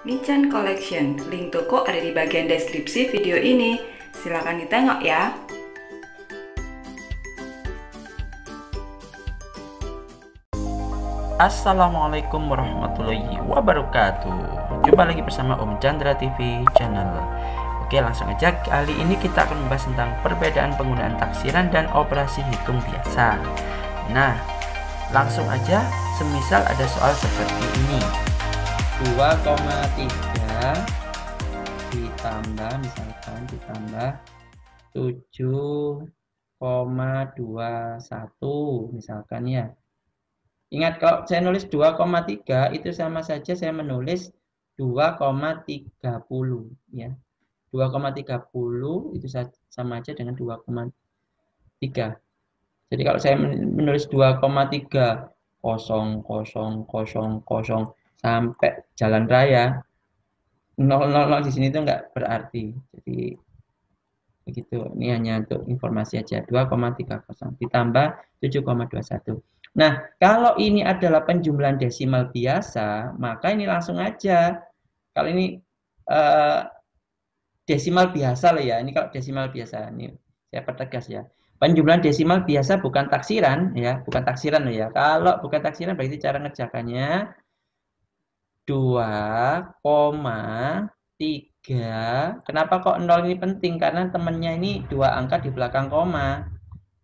Michan Collection. Link toko ada di bagian deskripsi video ini. Silahkan ditengok ya. Assalamualaikum warahmatullahi wabarakatuh. Jumpa lagi bersama Om Chandra TV channel. Oke, langsung aja. Kali ini kita akan membahas tentang perbedaan penggunaan taksiran dan operasi hitung biasa. Nah, langsung aja. Semisal ada soal seperti ini, 2,3 ditambah, misalkan ditambah 7,21 misalkan ya. Ingat, kalau saya nulis 2,3 itu sama saja saya menulis 2,30 ya. 2,30 itu sama aja dengan 2,3. Jadi kalau saya menulis 2,3 0, 0, 0, 0 sampai jalan raya, 0, 0, 0 di sini itu enggak berarti. Jadi begitu. Ini hanya untuk informasi aja. 2,30 ditambah 7,21. Nah, kalau ini adalah penjumlahan desimal biasa, maka ini langsung aja. Kalau ini desimal biasa lah ya. Ini kalau desimal biasa, ini saya pertegas ya. Penjumlahan desimal biasa bukan taksiran ya, bukan taksiran loh ya. Kalau bukan taksiran berarti cara ngerjakannya 2,3. Kenapa kok 0 ini penting? Karena temennya ini 2 angka di belakang koma.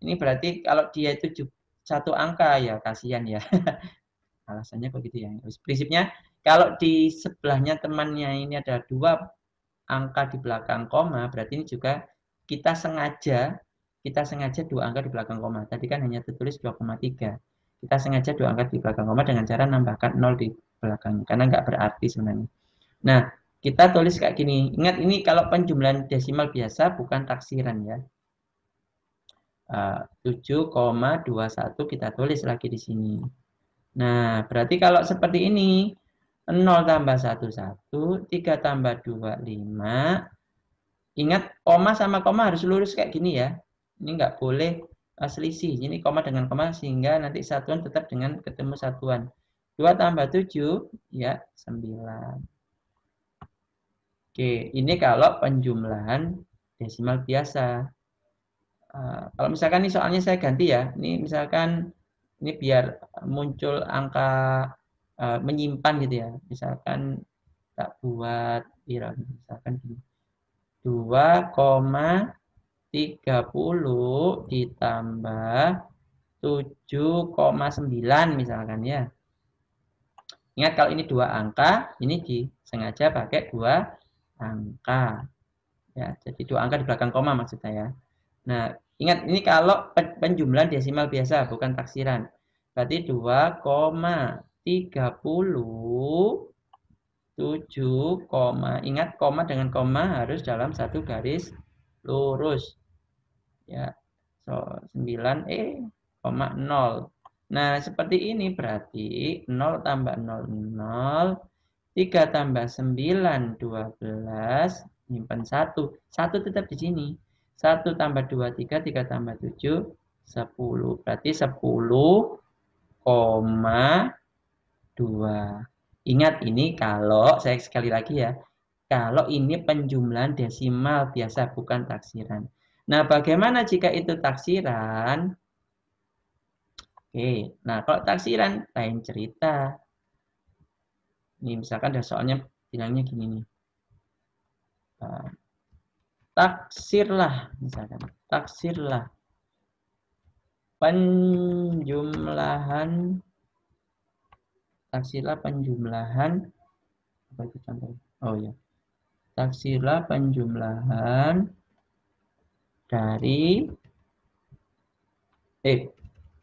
Ini berarti kalau dia itu 1 angka ya, kasihan ya. Alasannya kok gitu ya. Prinsipnya kalau di sebelahnya temannya ini ada 2 angka di belakang koma, berarti ini juga kita sengaja 2 angka di belakang koma. Tadi kan hanya tertulis 2,3. Kita sengaja 2 angka di belakang koma dengan cara nambahkan 0 di belakangnya, karena nggak berarti sebenarnya. Nah, kita tulis kayak gini. Ingat, ini kalau penjumlahan desimal biasa bukan taksiran ya. 7,21 kita tulis lagi di sini. Nah, berarti kalau seperti ini, 0 tambah 1, 1, 3 tambah 2, 5. Ingat, koma sama koma harus lurus kayak gini ya. Ini nggak boleh selisih. Ini koma dengan koma sehingga nanti satuan tetap dengan ketemu satuan. 2 tambah 7, ya 9. Oke, ini kalau penjumlahan desimal biasa. Kalau misalkan ini soalnya saya ganti ya. Ini misalkan, ini biar muncul angka menyimpan gitu ya. Misalkan tak buat misalkan gini. 2,30 ditambah 7,9 misalkan ya. Ingat, kalau ini 2 angka, ini disengaja pakai 2 angka. Ya, jadi 2 angka di belakang koma maksudnya ya. Nah, ingat, ini kalau penjumlahan desimal biasa bukan taksiran. Berarti 2,30 7, ingat koma dengan koma harus dalam satu garis lurus ya. So 9 0. Nah, seperti ini berarti 0 tambah 0, 0, 3 tambah 9, 12, nyimpan 1 tetap di sini. 1 tambah 2, 3, 3 tambah 7, 10. Berarti 10,2. Ingat, ini kalau, saya sekali lagi ya, kalau ini penjumlahan desimal biasa bukan taksiran. Nah, bagaimana jika itu taksiran? Oke, nah kalau taksiran lain cerita. Ini misalkan ada soalnya bilangnya gini nih. Taksirlah, misalkan. Taksirlah penjumlahan apa itu contohnya? Oh ya. Taksirlah penjumlahan dari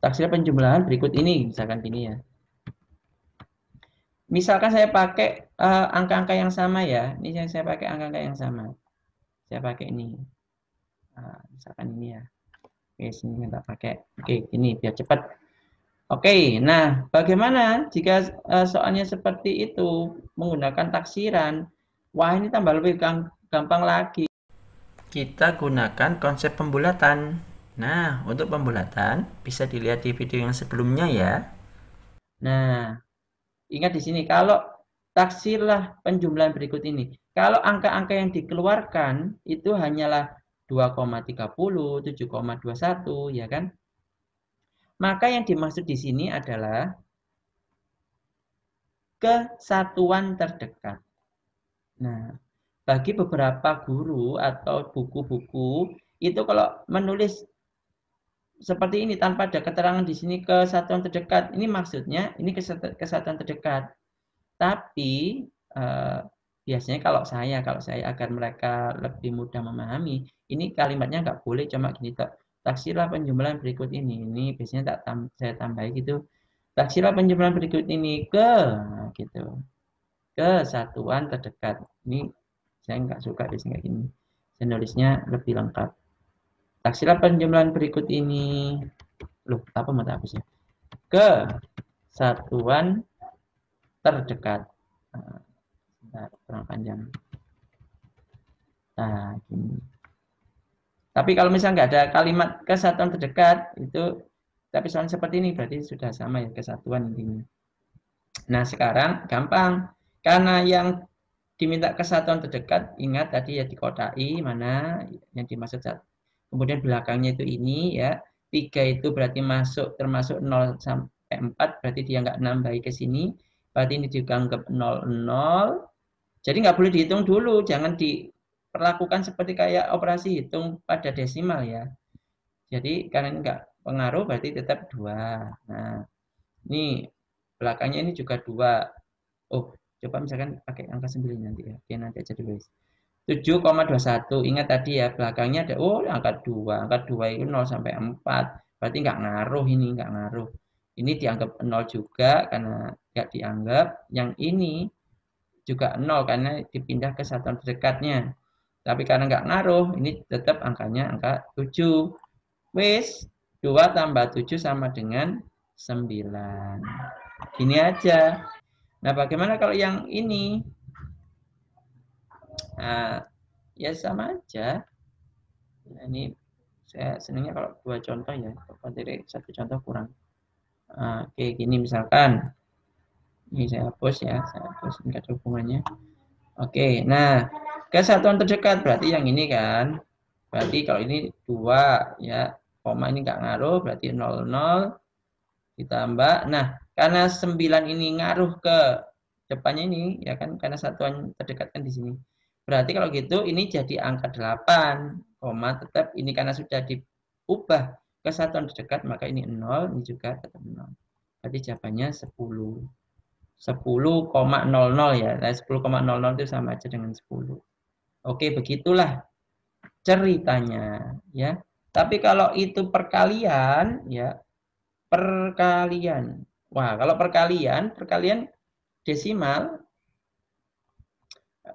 taksirlah penjumlahan berikut ini, misalkan gini ya. Misalkan saya pakai angka-angka yang sama ya. Ini saya pakai angka-angka yang sama. Saya pakai ini. Nah, misalkan ini ya. Oke, sini kita pakai. Oke, ini biar cepat. Oke, nah bagaimana jika soalnya seperti itu menggunakan taksiran? Wah, ini tambah lebih gampang lagi. Kita gunakan konsep pembulatan. Nah, untuk pembulatan bisa dilihat di video yang sebelumnya ya. Nah, ingat di sini kalau taksirlah penjumlahan berikut ini. Kalau angka-angka yang dikeluarkan itu hanyalah 2,30, 7,21, ya kan? Maka yang dimaksud di sini adalah kesatuan terdekat. Nah, bagi beberapa guru atau buku-buku itu kalau menulis seperti ini tanpa ada keterangan di sini kesatuan terdekat, ini maksudnya ini kesatuan terdekat. Tapi biasanya kalau saya agar mereka lebih mudah memahami, ini kalimatnya nggak boleh cuma gini, taksirlah penjumlahan berikut ini. Ini biasanya saya tambahin gitu. Taksirlah penjumlahan berikut ini gitu, kesatuan terdekat. Ini saya nggak suka biasanya kayak gini. Saya nulisnya lebih lengkap. Taksirlah penjumlahan berikut ini. Loh, apa mata hapusnya? Kesatuan terdekat. Nah, kurang panjang. Nah, gini. Tapi kalau misalnya nggak ada kalimat kesatuan terdekat, itu tapi soalnya seperti ini berarti sudah sama ya kesatuan intinya. Nah, sekarang gampang. Karena yang diminta kesatuan terdekat, ingat tadi ya dikotai mana yang dimaksud saat. Kemudian belakangnya itu ini ya. 3 itu berarti masuk termasuk 0 sampai 4, berarti dia nggak nambahi ke sini. Berarti ini dianggap 0, 0. Jadi nggak boleh dihitung dulu, jangan diperlakukan seperti kayak operasi hitung pada desimal ya. Jadi karena ini nggak pengaruh berarti tetap 2. Nah, ini belakangnya ini juga 2. Oh, coba misalkan pakai angka 9 nanti ya. Oke, nanti aja dulu. 7,21. Ingat tadi ya, belakangnya ada angka 2. Angka 2 itu 0 sampai 4. Berarti nggak ngaruh ini, nggak ngaruh. Ini dianggap 0 juga karena nggak dianggap. Yang ini juga 0 karena dipindah ke satuan terdekatnya. Tapi karena nggak ngaruh, ini tetap angkanya angka 7. Wis, 2 tambah 7 sama dengan 9. Gini aja. Nah, bagaimana kalau yang ini? Nah, ya sama aja. Nah, ini saya senangnya kalau 2 contoh ya. Dari 1 contoh kurang. Oke, gini misalkan. Ini saya hapus ya. Saya hapus, nggak ada hubungannya. Oke, nah kesatuan terdekat berarti yang ini kan. Berarti kalau ini 2 ya, koma ini nggak ngaruh, berarti 0, 0 ditambah. Nah, karena 9 ini ngaruh ke depannya ini, ya kan, karena satuan terdekat kan di sini. Berarti kalau gitu ini jadi angka 8, koma tetap ini karena sudah diubah ke satuan terdekat, maka ini 0, ini juga tetap 0. Berarti jawabannya 10. 10,00 ya. Nah, 10,00 itu sama aja dengan 10. Oke, begitulah ceritanya ya. Tapi kalau itu perkalian ya, perkalian. Wah, kalau perkalian desimal.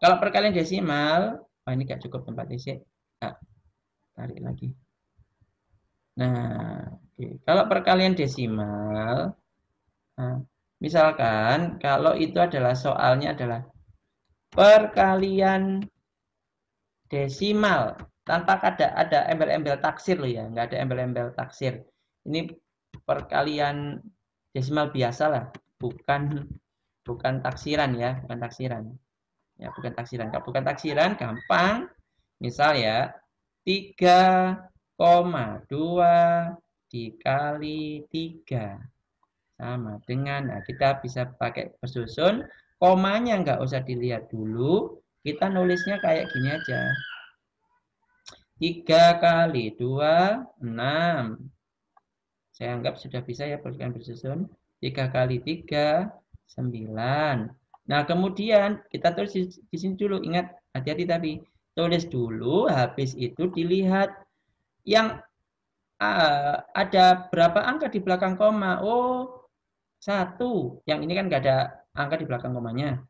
Kalau perkalian desimal, wah ini gak cukup tempat isi. Nah, tarik lagi. Nah, oke. Kalau perkalian desimal, nah, misalkan kalau itu adalah soalnya adalah perkalian desimal tanpa ada embel-embel taksir loh ya, nggak ada embel-embel taksir. Ini perkalian desimal biasa lah, bukan taksiran ya, bukan taksiran. Ya, bukan taksiran. Kalau bukan taksiran gampang. Misal ya, 3,2 dikali 3 sama dengan, nah kita bisa pakai bersusun, komanya nggak usah dilihat dulu, kita nulisnya kayak gini aja. 3 kali 2, 6. Saya anggap sudah bisa ya perkalian bersusun. 3 kali 3, 9. Nah, kemudian kita tulis di sini dulu. Ingat, hati-hati tapi. Tulis dulu, habis itu dilihat yang ada berapa angka di belakang koma. Oh, 1. Yang ini kan nggak ada angka di belakang komanya.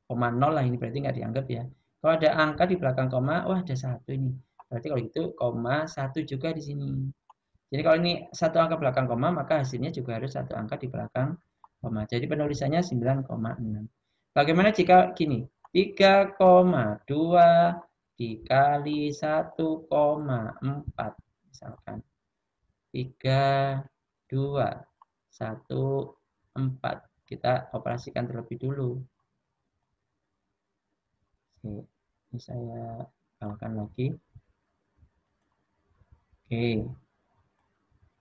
Koma 0 lah ini berarti nggak dianggap ya. Kalau ada angka di belakang koma, wah ada 1 ini. Berarti kalau itu koma 1 juga di sini. Jadi kalau ini 1 angka belakang koma, maka hasilnya juga harus 1 angka di belakang koma. Jadi penulisannya 9,6. Bagaimana jika gini? 3,2 dikali 1,4 misalkan. 3, 2, 1, 4. Kita operasikan terlebih dulu. Oke, ini saya tambahkan lagi. Oke.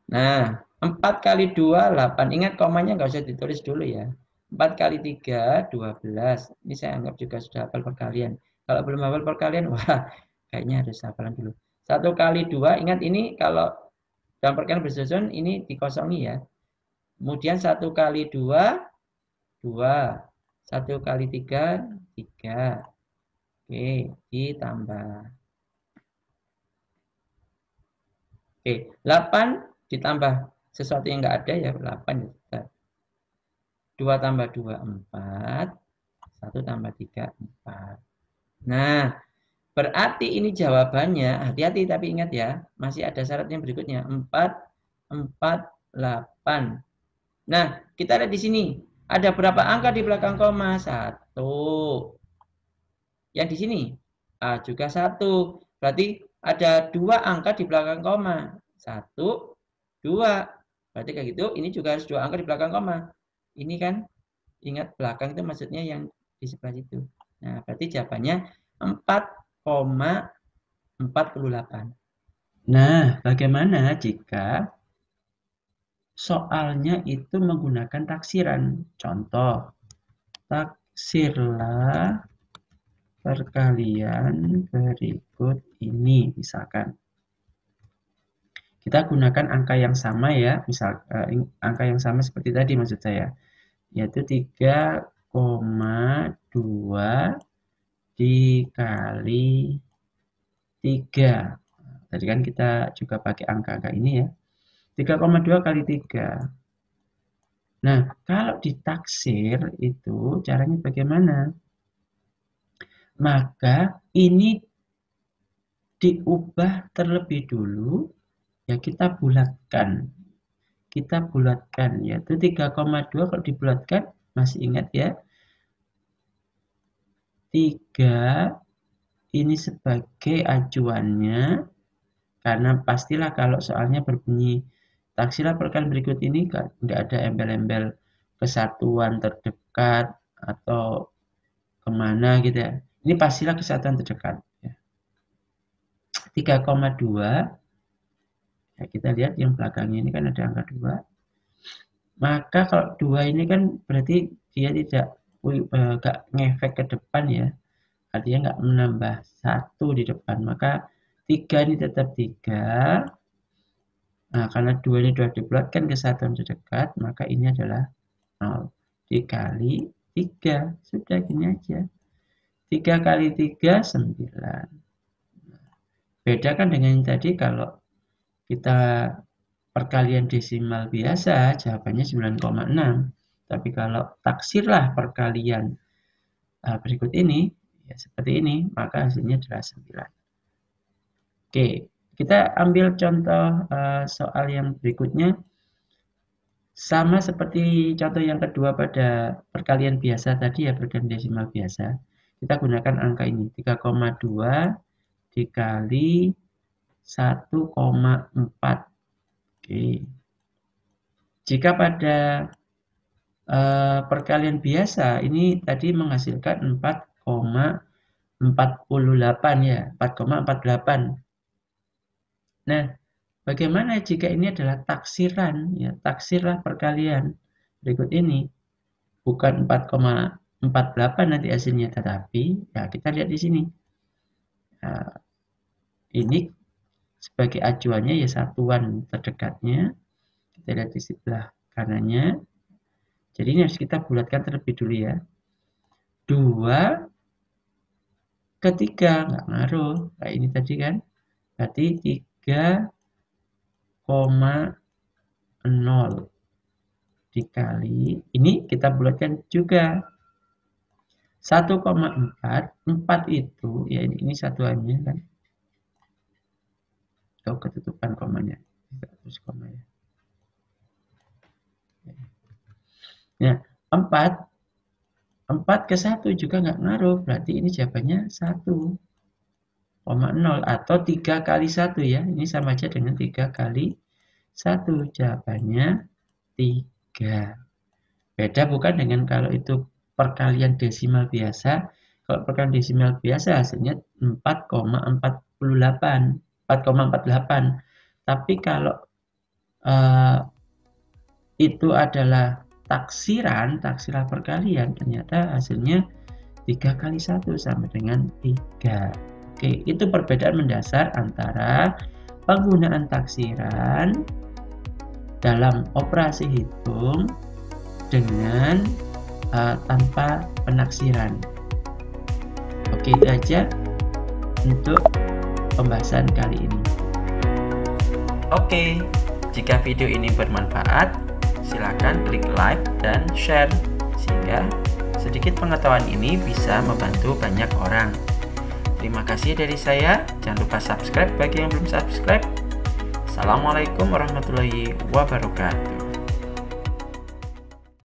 Nah, 4 kali 2, 8. Ingat komanya nggak usah ditulis dulu ya. 4 kali 3, 12. Ini saya anggap juga sudah hafal perkalian. Kalau belum hafal perkalian, wah, kayaknya harus hafalan dulu. 1 kali 2, ingat ini kalau dalam perkalian bersusun, ini dikosongi ya. Kemudian 1 kali 2, 2. 1 kali 3, 3. Oke, ditambah. Oke, 8 ditambah sesuatu yang enggak ada ya, 8 ya. 2 tambah 2, 4. 1 tambah 3, 4. Nah, berarti ini jawabannya, hati-hati tapi ingat ya, masih ada syarat yang berikutnya. 4, 4, 8. Nah, kita lihat di sini. Ada berapa angka di belakang koma? 1. Yang di sini juga 1. Berarti ada 2 angka di belakang koma. 1, 2. Berarti kayak gitu, ini juga harus 2 angka di belakang koma. Ini kan, ingat belakang itu maksudnya yang di sebelah situ. Nah, berarti jawabannya 4,48. Nah, bagaimana jika soalnya itu menggunakan taksiran? Contoh, taksirlah perkalian berikut ini, misalkan. Kita gunakan angka yang sama ya, misal angka yang sama seperti tadi maksud saya, yaitu 3,2 dikali 3. Tadi kan kita juga pakai angka-angka ini ya. 3,2 kali 3. Nah, kalau ditaksir itu caranya bagaimana? Maka ini diubah terlebih dulu, ya kita bulatkan. Kita bulatkan, yaitu 3,2 kalau dibulatkan, masih ingat ya? 3 ini sebagai acuannya, karena pastilah kalau soalnya berbunyi taksilah perkalian berikut ini nggak ada embel-embel kesatuan terdekat atau kemana gitu ya. Ini pastilah kesatuan terdekat. 3,2, ya kita lihat yang belakangnya ini kan ada angka 2. Maka kalau 2 ini kan berarti dia tidak nggak ngefek ke depan ya. Artinya nggak menambah 1 di depan. Maka 3 ini tetap 3. Nah, karena 2 ini sudah dibulatkan ke satuan terdekat, maka ini adalah 0 dikali 3. Sudah gini aja. 3 kali 3, 9. Beda kan dengan yang tadi, kalau kita perkalian desimal biasa, jawabannya 9,6. Tapi kalau taksirlah perkalian berikut ini, ya seperti ini, maka hasilnya adalah 9. Oke, kita ambil contoh soal yang berikutnya. Sama seperti contoh yang kedua pada perkalian biasa tadi ya, perkalian desimal biasa. Kita gunakan angka ini, 3,2 dikali 1,4. Oke. Jika pada perkalian biasa ini tadi menghasilkan 4,48 ya, 4,48. Nah, bagaimana jika ini adalah taksiran ya, taksirlah perkalian berikut ini. Bukan 4,48 nanti hasilnya, tetapi ya kita lihat di sini. Nah, ini sebagai acuannya ya satuan terdekatnya. Kita lihat di sebelah kanannya. Jadi ini harus kita bulatkan terlebih dulu ya. 2 ke 3 nggak ngaruh. Kayak ini tadi kan. Berarti 3,0 dikali. Ini kita bulatkan juga. 1,4. 4 itu ya ini satuannya kan. Atau ketutupan komanya. Terus koma ya. Nah, 4 ke 1 juga nggak ngaruh, berarti ini jawabannya 1,0 atau 3 kali 1 ya. Ini sama aja dengan 3 kali 1, jawabannya 3. Beda bukan dengan kalau itu perkalian desimal biasa, Kalau perkalian desimal biasa hasilnya 4,48. Tapi kalau itu adalah taksiran perkalian, ternyata hasilnya 3 kali 1 sama dengan 3. Oke, itu perbedaan mendasar antara penggunaan taksiran dalam operasi hitung dengan tanpa penaksiran. Oke, itu aja untuk pembahasan kali ini. Oke, jika video ini bermanfaat, silakan klik like dan share sehingga sedikit pengetahuan ini bisa membantu banyak orang. Terima kasih dari saya. Jangan lupa subscribe bagi yang belum subscribe. Assalamualaikum warahmatullahi wabarakatuh.